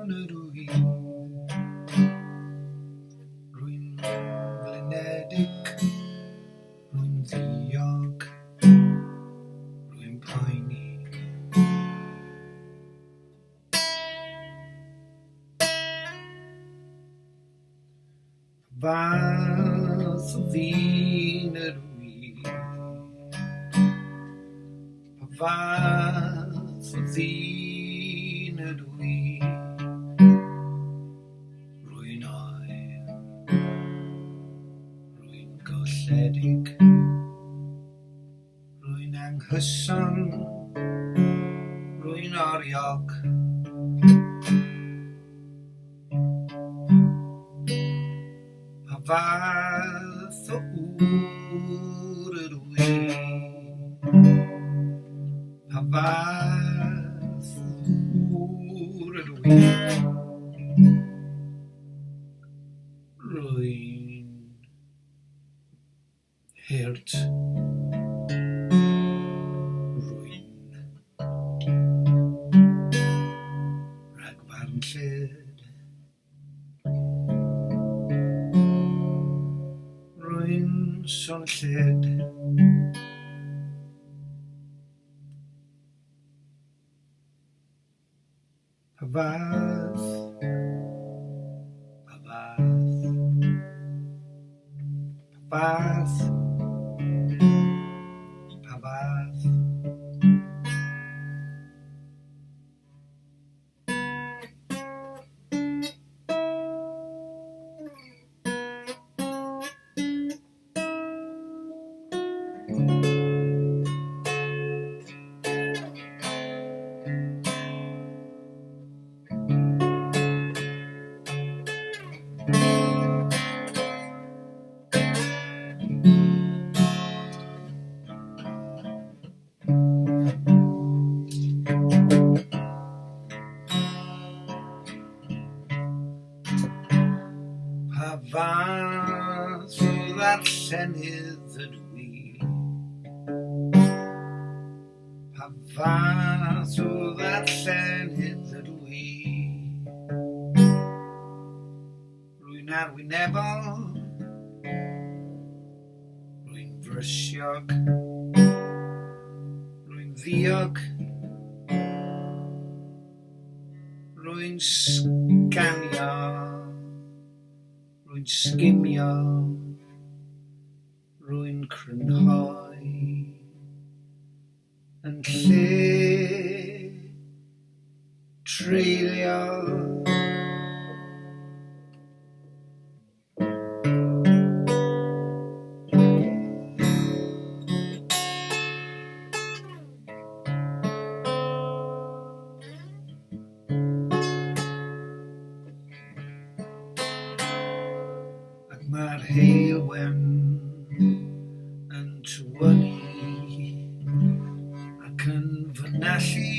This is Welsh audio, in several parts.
yn yr wy. Rwy'n flinedig, rwy'n ddiog, rwy'n poeni. Fath o ddyn yr wy. Fath o ddyn yr wy. Rwy'n oer, rwy'n golledig, rwy'n anghyson, rwy'n oriog. Fath o wr yr wy. Fath o wr yr wy. Rwy'n hirt. Rwy'n rhagfarn lled. Rwy'n son lled. Fath, fath, fath. Fath o ddarllenydd ydw i. Fath o ddarllenydd ydw i. Rwy'n arwynebol, rwy'n frysiog, rwy'n ddiog, rwy'n sganio, rwy'n sgimio, rwy'n crynhoi, yn lle treulio. Mae'r heilwen yn tywynnu ac yn fynallu,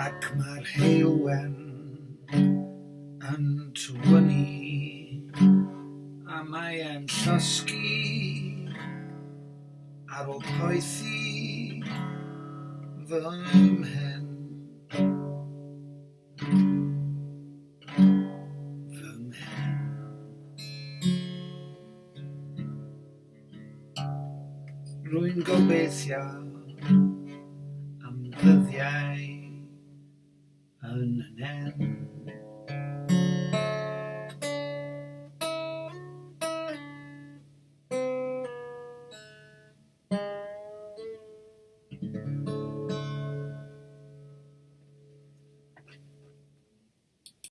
ac mae'r heilwen yn tywynnu a mae e'n llosgi ar ôl poethi fy mhen. Rwy'n gobeithio am ddyddiau yn y nen.